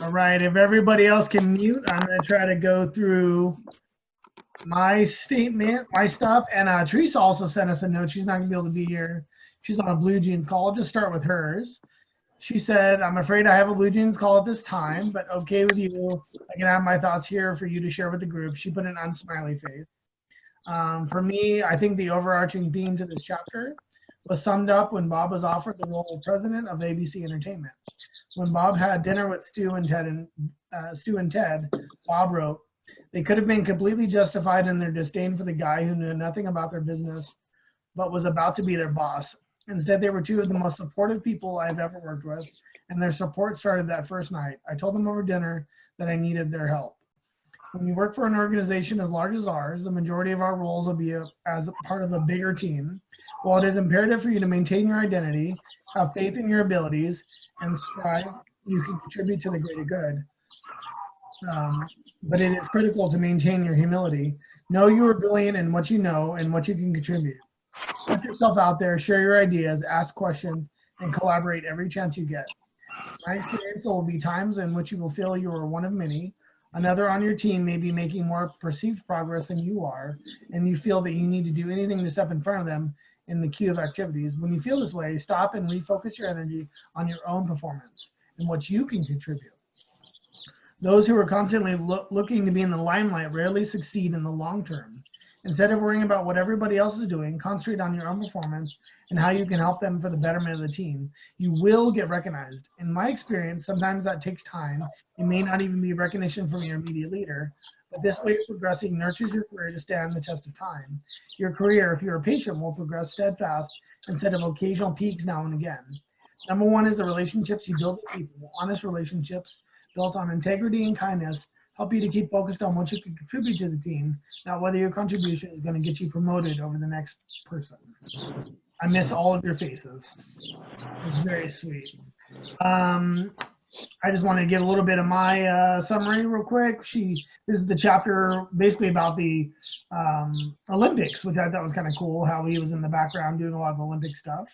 All right, if everybody else can mute, I'm going to try to go through my statement, my stuff. And Teresa also sent us a note. She's not going to be able to be here. She's on a Blue Jeans call. I'll just start with hers. She said, I'm afraid I have a Blue Jeans call at this time, but okay with you. I can have my thoughts here for you to share with the group. She put an unsmiley face. For me, I think the overarching theme to this chapter was summed up when Bob was offered the role of president of ABC Entertainment. When Bob had dinner with Stu and Ted, Bob wrote, they could have been completely justified in their disdain for the guy who knew nothing about their business, but was about to be their boss. Instead, they were two of the most supportive people I've ever worked with, and their support started that first night. I told them over dinner that I needed their help. When you work for an organization as large as ours, the majority of our roles will be as a part of a bigger team. While it is imperative for you to maintain your identity, have faith in your abilities, and strive, you can contribute to the greater good. But it is critical to maintain your humility. Know you are brilliant in what you know and what you can contribute. Put yourself out there, share your ideas, ask questions, and collaborate every chance you get. My experience, there will be times in which you will feel you are one of many. Another on your team may be making more perceived progress than you are, and you feel that you need to do anything to step in front of them in the queue of activities. When you feel this way, stop and refocus your energy on your own performance and what you can contribute. Those who are constantly looking to be in the limelight rarely succeed in the long term. Instead of worrying about what everybody else is doing, concentrate on your own performance and how you can help them for the betterment of the team. You will get recognized. In my experience, sometimes that takes time. It may not even be recognition from your immediate leader, but this way of progressing nurtures your career to stand the test of time. Your career, if you're patient, will progress steadfast instead of occasional peaks now and again. Number one is the relationships you build with people. Honest relationships built on integrity and kindness help you to keep focused on what you can contribute to the team, not whether your contribution is going to get you promoted over the next person. I miss all of your faces. It's very sweet. I just want to give a little bit of my summary real quick. This is the chapter basically about the Olympics, which I thought was kind of cool, how he was in the background doing a lot of Olympic stuff.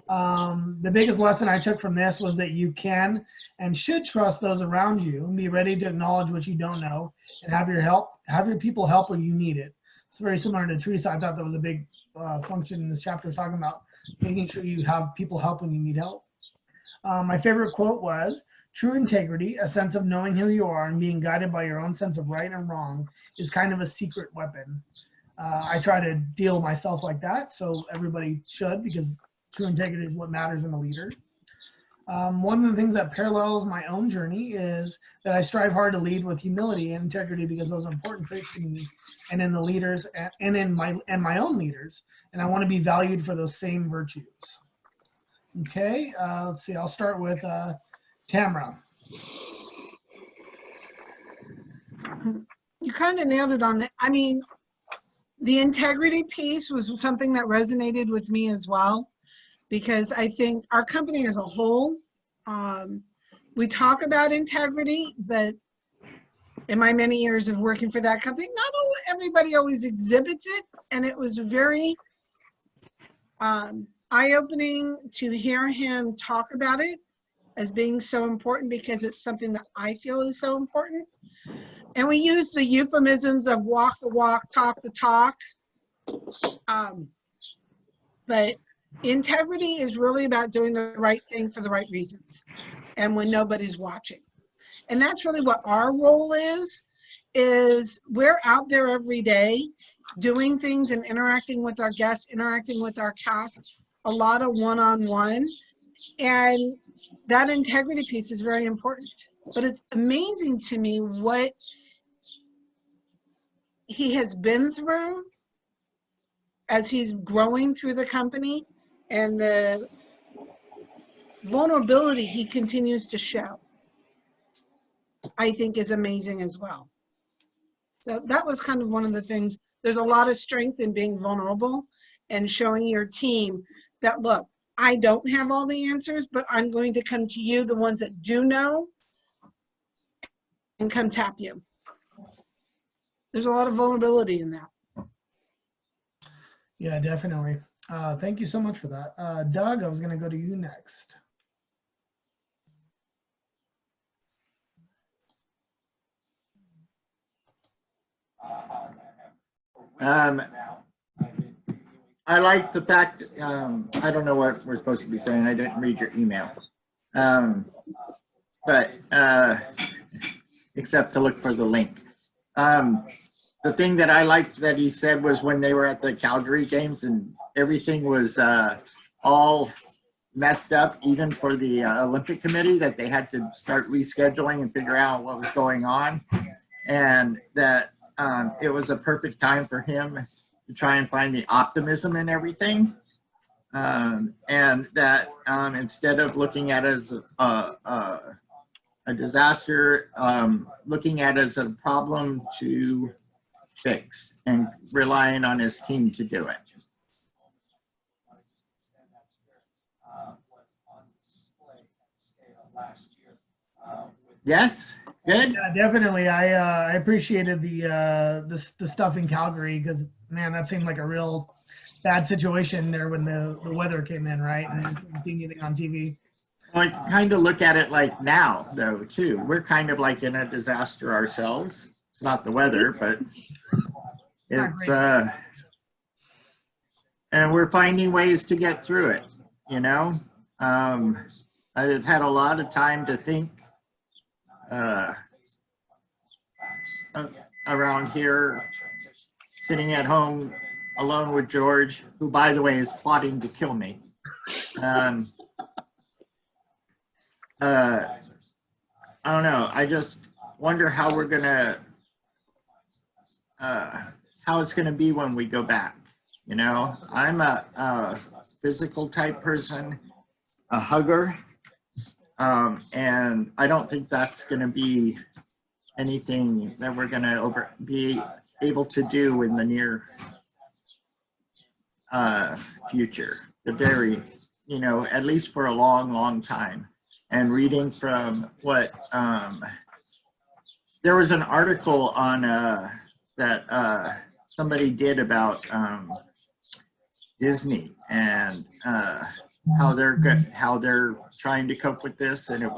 The biggest lesson I took from this was that you can and should trust those around you and be ready to acknowledge what you don't know and have your people help when you need it. It's very similar to Teresa. I thought that was a big function in this chapter, talking about making sure you have people help when you need help. My favorite quote was, true integrity, a sense of knowing who you are and being guided by your own sense of right and wrong, is kind of a secret weapon. I try to deal myself like that, so everybody should, because true integrity is what matters in a leader. One of the things that parallels my own journey is that I strive hard to lead with humility and integrity, because those are important traits to me and in the leaders and in my own leaders, and I want to be valued for those same virtues. Okay, let's see. I'll start with Tamara. You kind of nailed it on the. I mean, the integrity piece was something that resonated with me as well, because I think our company as a whole, we talk about integrity, but in my many years of working for that company, not everybody always exhibits it, and it was very eye-opening to hear him talk about it as being so important, because it's something that I feel is so important. And we use the euphemisms of walk the walk, talk the talk. But integrity is really about doing the right thing for the right reasons and when nobody's watching. And that's really what our role is we're out there every day doing things and interacting with our guests, interacting with our cast, a lot of one-on-one. And that integrity piece is very important. But it's amazing to me what he has been through as he's growing through the company, and the vulnerability he continues to show, I think, is amazing as well. So that was kind of one of the things. There's a lot of strength in being vulnerable and showing your team that, look, I don't have all the answers, but I'm going to come to you, the ones that do know, and come tap you. There's a lot of vulnerability in that. Yeah, definitely. Thank you so much for that. Doug, I was going to go to you next. I like the fact, I don't know what we're supposed to be saying. I didn't read your email. But except to look for the link. The thing that I liked that he said was when they were at the Calgary games and everything was all messed up, even for the Olympic Committee, that they had to start rescheduling and figure out what was going on. And that it was a perfect time for him to try and find the optimism in everything. And that instead of looking at it as a disaster, looking at it as a problem to fix and relying on his team to do it. Yes, good. Yeah, definitely. I appreciated the stuff in Calgary because, man, that seemed like a real bad situation there when the weather came in, right? And you couldn't see anything on TV. Well, I kind of look at it like now, though, too. We're kind of like in a disaster ourselves. It's not the weather, but it's and we're finding ways to get through it, you know. I've had a lot of time to think around here, sitting at home alone with George, who, by the way, is plotting to kill me. I don't know. I just wonder how we're gonna, how it's gonna be when we go back. You know, I'm a physical type person, a hugger, and I don't think that's gonna be anything that we're gonna be able to do in the near future. The very, you know, at least for a long, long time. And reading from what there was an article on that somebody did about Disney and how they're trying to cope with this, and it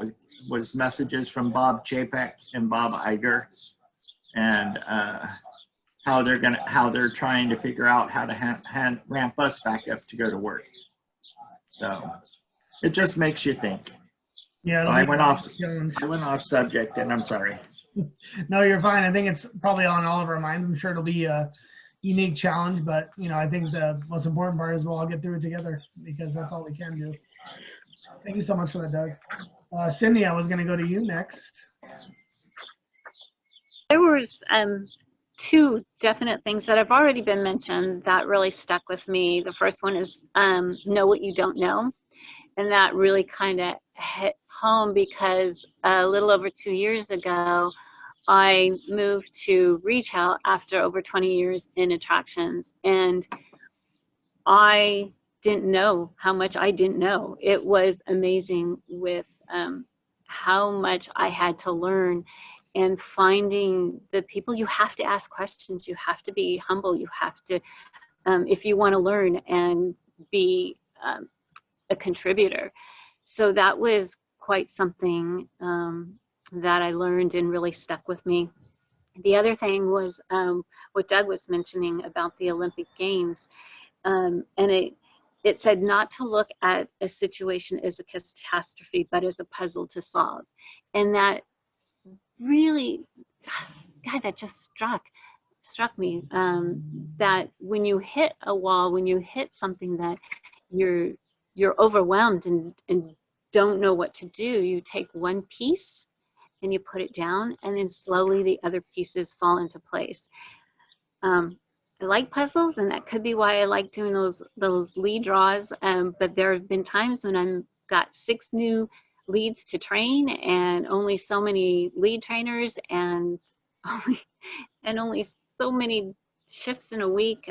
was messages from Bob Chapek and Bob Iger, and how they're trying to figure out how to ramp us back up to go to work. So it just makes you think. Yeah, I went off subject, and I'm sorry. No, you're fine. I think it's probably on all of our minds. I'm sure it'll be a unique challenge, but you know, I think the most important part is we'll all get through it together because that's all we can do. Thank you so much for that, Doug. Cindy, I was going to go to you next. There was two definite things that have already been mentioned that really stuck with me. The first one is know what you don't know. And that really kind of hit home because a little over 2 years ago, I moved to retail after over 20 years in attractions. And I didn't know how much I didn't know. It was amazing with how much I had to learn and finding the people. You have to ask questions. You have to be humble. You have to, if you want to learn and be a contributor. So that was quite something that I learned and really stuck with me. The other thing was what Doug was mentioning about the Olympic Games. And it said not to look at a situation as a catastrophe, but as a puzzle to solve. And that really, God, that just struck me, that when you hit a wall, when you hit something that you're overwhelmed and don't know what to do, you take one piece and you put it down, and then slowly the other pieces fall into place. I like puzzles, and that could be why I like doing those lead draws, but there have been times when I've got 6 new leads to train and only so many lead trainers and only so many shifts in a week.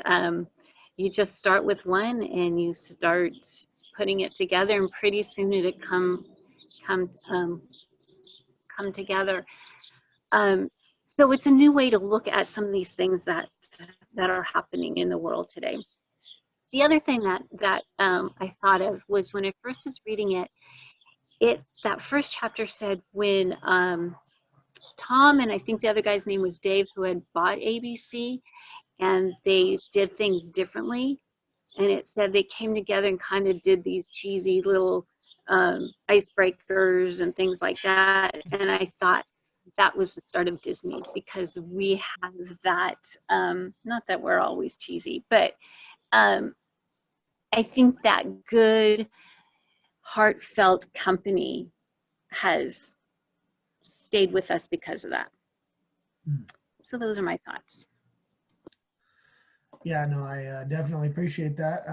You just start with one and you start putting it together, and pretty soon it'll come together. So it's a new way to look at some of these things that are happening in the world today. The other thing that I thought of was when I first was reading it, that first chapter said when Tom and I think the other guy's name was Dave, who had bought ABC, and they did things differently. And it said they came together and kind of did these cheesy little icebreakers and things like that. And I thought that was the start of Disney, because we have that, not that we're always cheesy, but I think that good, heartfelt company has stayed with us because of that. So those are my thoughts. Yeah, no, I definitely appreciate that.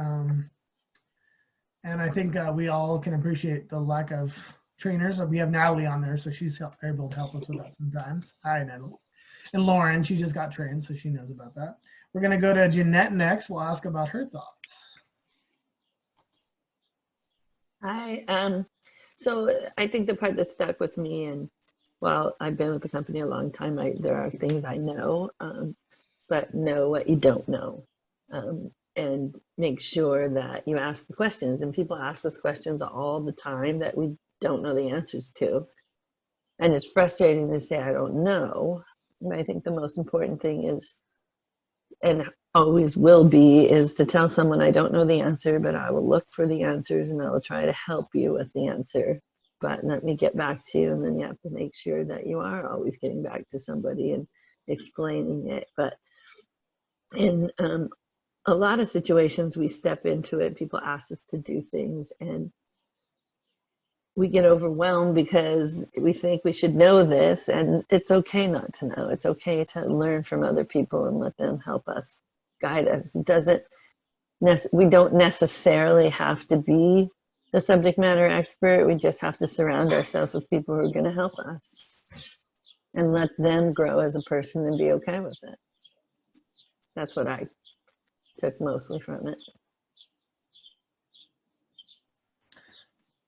And I think we all can appreciate the lack of trainers. We have Natalie on there, so she's able to help us with that sometimes. Hi, Natalie. And Lauren, she just got trained, so she knows about that. We're going to go to Jeanette next. We'll ask about her thoughts. Hi. So I think the part that stuck with me, and while I've been with the company a long time, there are things I know, but know what you don't know. And make sure that you ask the questions. And people ask us questions all the time that we don't know the answers to. And it's frustrating to say, I don't know. But I think the most important thing is, and always will be, is to tell someone I don't know the answer, but I will look for the answers and I will try to help you with the answer. But let me get back to you. And then you have to make sure that you are always getting back to somebody and explaining it. But in a lot of situations, we step into it, people ask us to do things, and we get overwhelmed because we think we should know this, and it's okay not to know. It's okay to learn from other people and let them help us, guide us. We don't necessarily have to be the subject matter expert. We just have to surround ourselves with people who are going to help us and let them grow as a person and be okay with it. That's what I took mostly from it.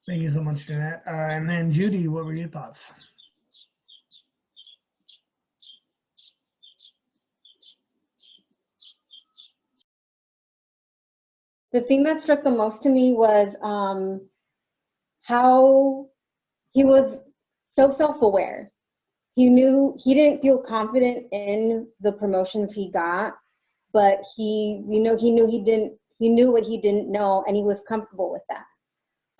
Thank you so much, Jeanette. And then Judy, what were your thoughts? The thing that struck the most to me was how he was so self-aware. He didn't feel confident in the promotions he got, but he knew what he didn't know, and he was comfortable with that.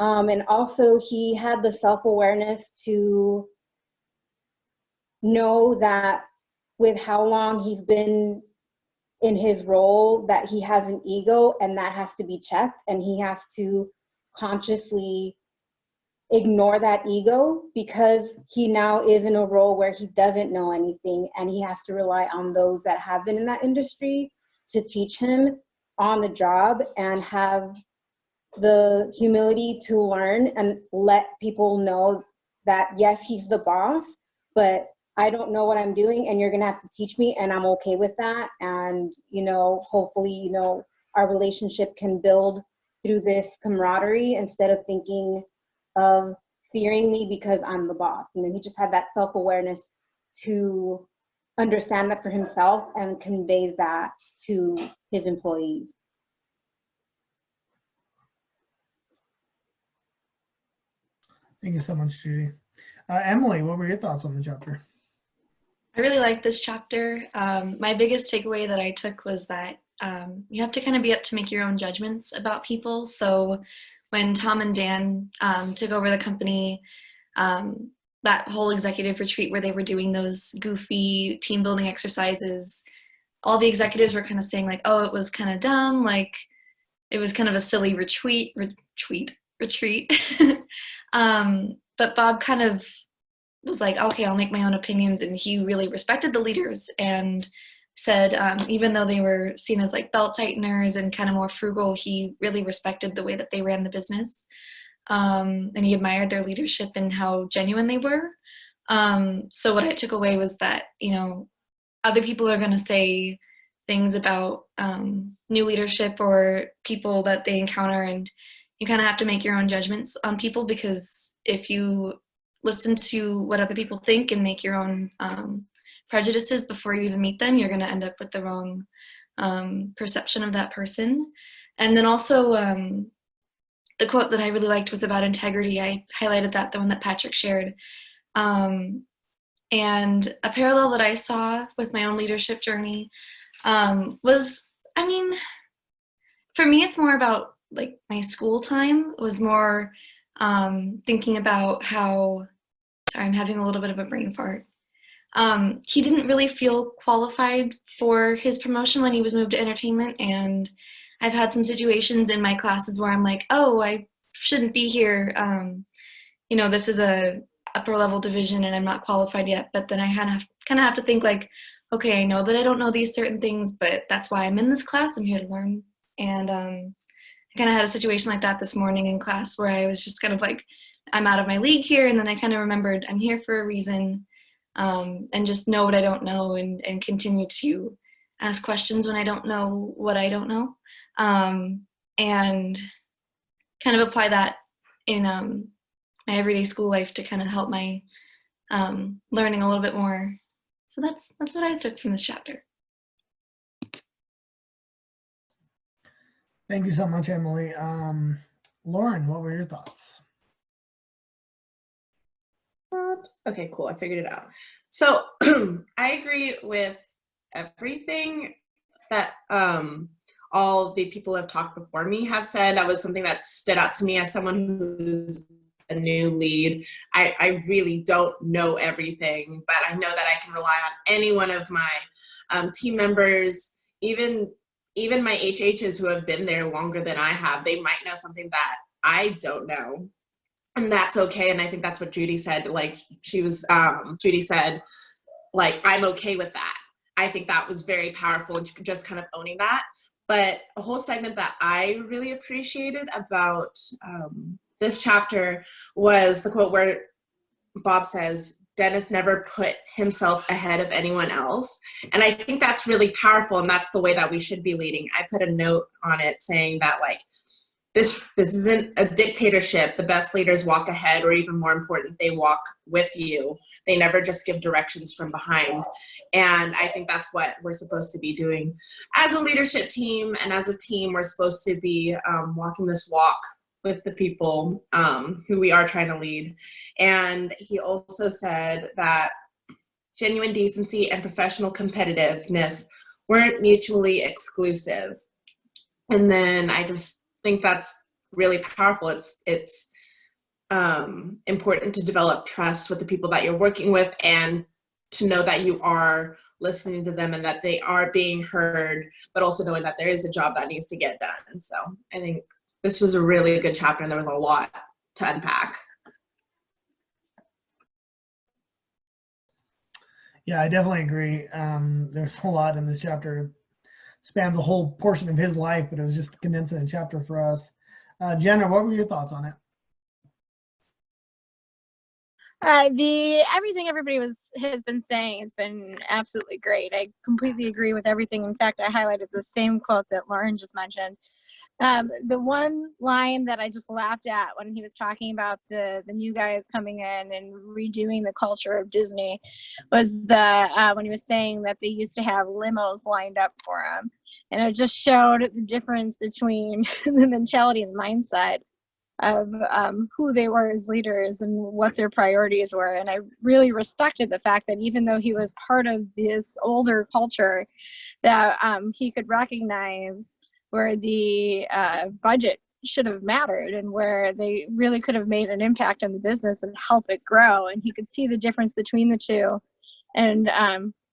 And also he had the self-awareness to know that with how long he's been in his role, that he has an ego, and that has to be checked, and he has to consciously ignore that ego, because he now is in a role where he doesn't know anything, and he has to rely on those that have been in that industry to teach him on the job, and have the humility to learn and let people know that, yes, he's the boss, but I don't know what I'm doing, and you're gonna have to teach me, and I'm okay with that. And, hopefully, our relationship can build through this camaraderie instead of thinking of fearing me because I'm the boss. He just had that self-awareness to understand that for himself and convey that to his employees. Thank you so much, Judy. Emily, what were your thoughts on the chapter? I really like this chapter. My biggest takeaway that I took was that you have to kind of be up to make your own judgments about people. So when Tom and Dan took over the company, that whole executive retreat where they were doing those goofy team building exercises, all the executives were kind of saying like, oh, it was kind of dumb. Like it was kind of a silly retreat. But Bob kind of was like, okay, I'll make my own opinions. And he really respected the leaders and said, even though they were seen as like belt tighteners and kind of more frugal, he really respected the way that they ran the business. And he admired their leadership and how genuine they were. So what I took away was that, other people are going to say things about new leadership or people that they encounter, and you kind of have to make your own judgments on people, because if you listen to what other people think and make your own prejudices before you even meet them, you're going to end up with the wrong perception of that person. And then also the quote that I really liked was about integrity. I highlighted that, the one that Patrick shared. And And a parallel that I saw with my own leadership journey was, I mean, for me, it's more about like my school time. It was more thinking about how, sorry, I'm having a little bit of a brain fart. He didn't really feel qualified for his promotion when he was moved to entertainment. And I've had some situations in my classes where I'm like, oh, I shouldn't be here. You know, this is a upper level division and I'm not qualified yet. But then I kind of have to think like, okay, I know that I don't know these certain things, but that's why I'm in this class. I'm here to learn. And I kind of had a situation like that this morning in class where I was just kind of like, I'm out of my league here. And then I kind of remembered I'm here for a reason, and just know what I don't know and continue to ask questions when I don't know what I don't know, and kind of apply that in my everyday school life to kind of help my learning a little bit more. So that's what I took from this chapter. Thank you so much, Emily. Lauren, what were your thoughts? Okay, cool. I figured it out. So I agree with everything that all the people who have talked before me have said. That was something that stood out to me as someone who's a new lead. I really don't know everything, but I know that I can rely on any one of my team members, even my HHs who have been there longer than I have. They might know something that I don't know. And that's okay. And I think that's what Judy said. Like Judy said, like, I'm okay with that. I think that was very powerful, just kind of owning that. But a whole segment that I really appreciated about this chapter was the quote where Bob says, Dennis never put himself ahead of anyone else. And I think that's really powerful. And that's the way that we should be leading. I put a note on it saying that, like, this isn't a dictatorship. The best leaders walk ahead, or even more important, they walk with you. They never just give directions from behind. And I think that's what we're supposed to be doing. As a leadership team and as a team, we're supposed to be walking this walk with the people who we are trying to lead. And he also said that genuine decency and professional competitiveness weren't mutually exclusive. And then I just think that's really powerful. It's important to develop trust with the people that you're working with, and to know that you are listening to them and that they are being heard, but also knowing that there is a job that needs to get done. And so I think this was a really good chapter, and there was a lot to unpack. Yeah, I definitely agree. There's a lot in this chapter. Spans a whole portion of his life, but it was just condensed in a chapter for us. Jenna, what were your thoughts on it? Everything everybody has been saying has been absolutely great. I completely agree with everything. In fact, I highlighted the same quote that Lauren just mentioned. The one line that I just laughed at when he was talking about the new guys coming in and redoing the culture of Disney was when he was saying that they used to have limos lined up for him. And it just showed the difference between the mentality and the mindset of who they were as leaders and what their priorities were. And I really respected the fact that even though he was part of this older culture, that he could recognize where the budget should have mattered and where they really could have made an impact on the business and help it grow. And he could see the difference between the two and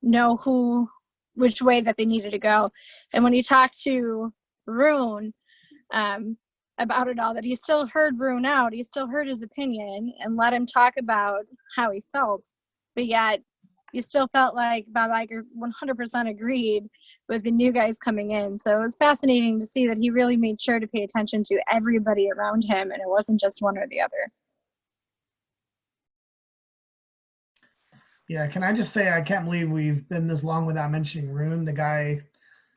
know which way that they needed to go. And when he talked to Rune about it all, that he still heard Rune out, he still heard his opinion and let him talk about how he felt, but yet you still felt like Bob Iger 100% agreed with the new guys coming in. So it was fascinating to see that he really made sure to pay attention to everybody around him, and it wasn't just one or the other. Yeah, can I just say I can't believe we've been this long without mentioning Rune. The guy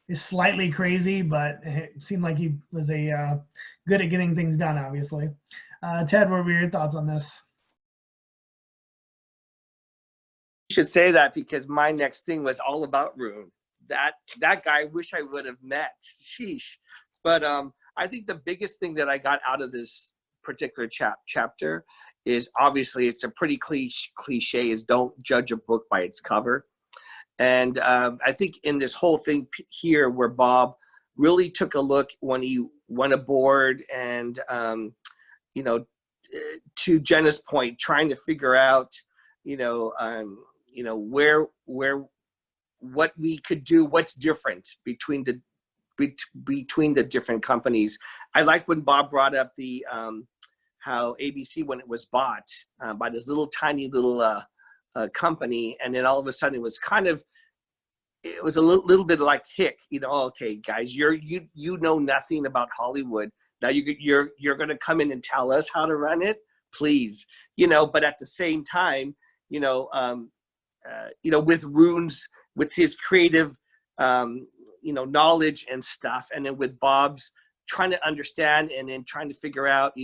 is slightly crazy, but it seemed like he was good at getting things done, obviously. Ted, what were your thoughts on this? Should say that because my next thing was all about Rune. That guy I wish I would have met. Sheesh. But I think the biggest thing that I got out of this particular chapter is obviously, it's a pretty cliche, is don't judge a book by its cover. And I think in this whole thing here, where Bob really took a look when he went aboard, and you know, to Jenna's point, trying to figure out, where what we could do, what's different between the different companies. I like when Bob brought up the how ABC, when it was bought by this little tiny little company, and then all of a sudden it was a little bit like Hick, okay, guys, you know nothing about Hollywood. Now you're going to come in and tell us how to run it, please, But at the same time, with Rune's, with his creative, knowledge and stuff, and then with Bob's trying to understand and then trying to figure out,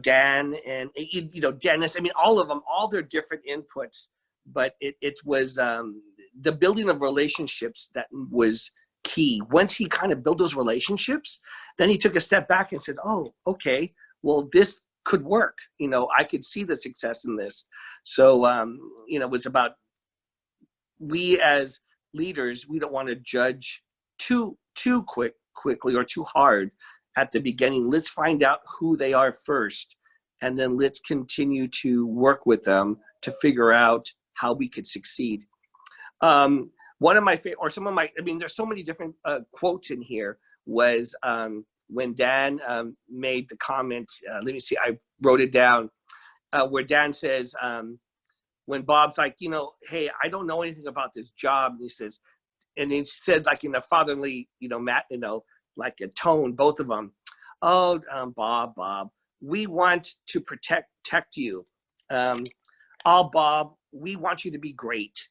Dan and Dennis. I mean, all of them, all their different inputs, but it was the building of relationships that was key. Once he kind of built those relationships, then he took a step back and said, oh, okay, well, this could work. I could see the success in this. So, it's about, we as leaders, we don't want to judge too quickly or too hard at the beginning. Let's find out who they are first, and then let's continue to work with them to figure out how we could succeed. One of my favorite, or some of my, there's so many different quotes in here, was when Dan made the comment, let me see, I wrote it down, where Dan says, when Bob's like, hey, I don't know anything about this job. And he says, like in a fatherly, like a tone, both of them, oh, Bob, we want to protect you. Bob, we want you to be great.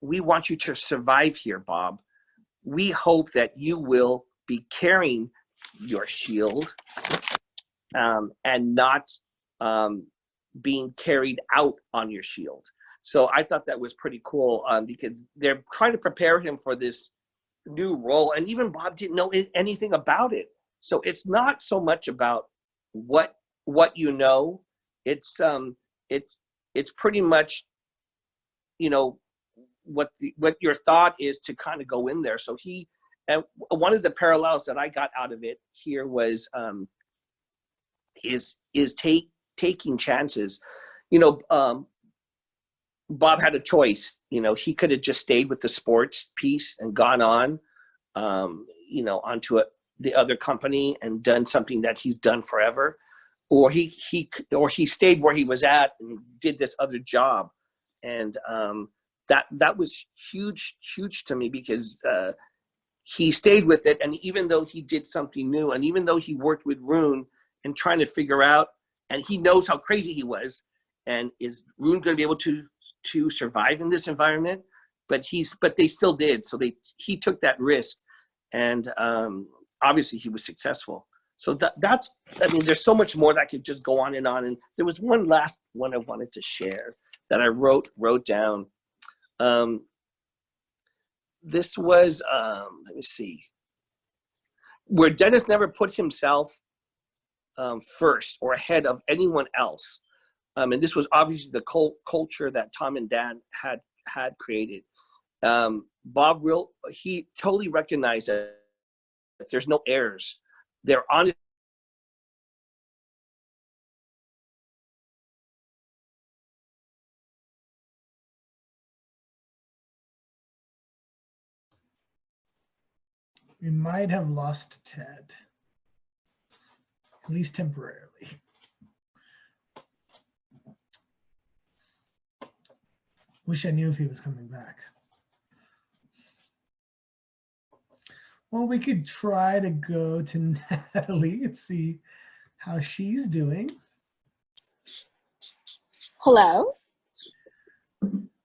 We want you to survive here, Bob. We hope that you will be carrying your shield and not being carried out on your shield. So I thought that was pretty cool, because they're trying to prepare him for this new role, and even Bob didn't know anything about it. So it's not so much about what you know. It's pretty much, what your thought is to kind of go in there. So and one of the parallels that I got out of it here was taking chances. Bob had a choice. He could have just stayed with the sports piece and gone on, onto the other company and done something that he's done forever, or he stayed where he was at and did this other job. And that was huge to me, because he stayed with it. And even though he did something new, and even though he worked with Rune and trying to figure out, and he knows how crazy he was, and is Rune going to be able to survive in this environment? But they still did. So he took that risk, and obviously he was successful. So that's, there's so much more that could just go on. And there was one last one I wanted to share that I wrote down. This was, let me see, where Dennis never put himself first or ahead of anyone else. And this was obviously the culture that Tom and Dan had created. Bob he totally recognized that there's no errors. They're honest. We might have lost Ted, at least temporarily. Wish I knew if he was coming back. Well, we could try to go to Natalie and see how she's doing. Hello?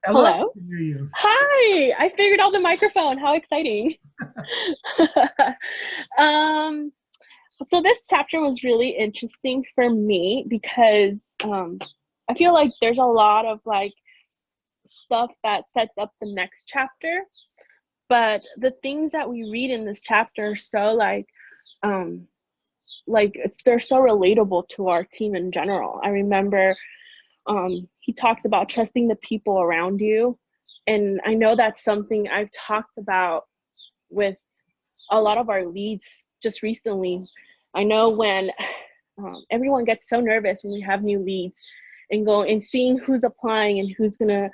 Hello? I hear you. Hi! I figured out the microphone. How exciting. So this chapter was really interesting for me because I feel like there's a lot of stuff that sets up the next chapter, but the things that we read in this chapter are so like they're so relatable to our team in general. I remember he talks about trusting the people around you. And I know that's something I've talked about with a lot of our leads just recently. I know when everyone gets so nervous when we have new leads and seeing who's applying and who's gonna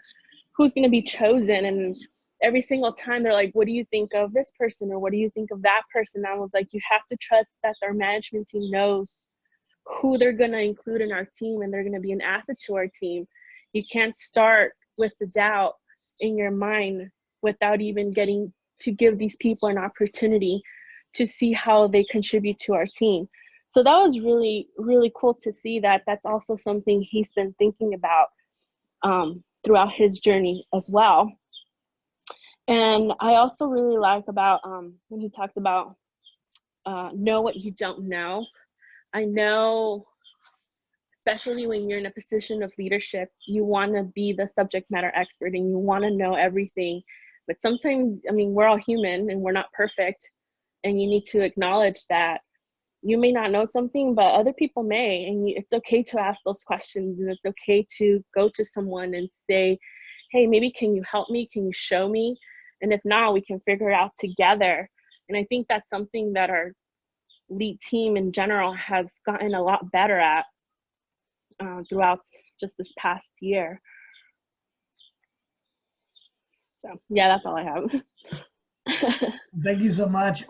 be chosen, and every single time they're like, what do you think of this person, or what do you think of that person? I was like, you have to trust that our management team knows who they're gonna include in our team, and they're gonna be an asset to our team. You can't start with the doubt in your mind without even getting to give these people an opportunity to see how they contribute to our team. So that was really, really cool to see that that's also something he's been thinking about throughout his journey as well. And I also really like about when he talks about know what you don't know. I know, especially when you're in a position of leadership, you want to be the subject matter expert and you want to know everything. But sometimes, I mean, we're all human and we're not perfect. And you need to acknowledge that you may not know something, but other people may. And it's okay to ask those questions. And it's okay to go to someone and say, hey, maybe can you help me? Can you show me? And if not, we can figure it out together. And I think that's something that our lead team in general has gotten a lot better at throughout just this past year. So yeah, that's all I have. Thank you so much.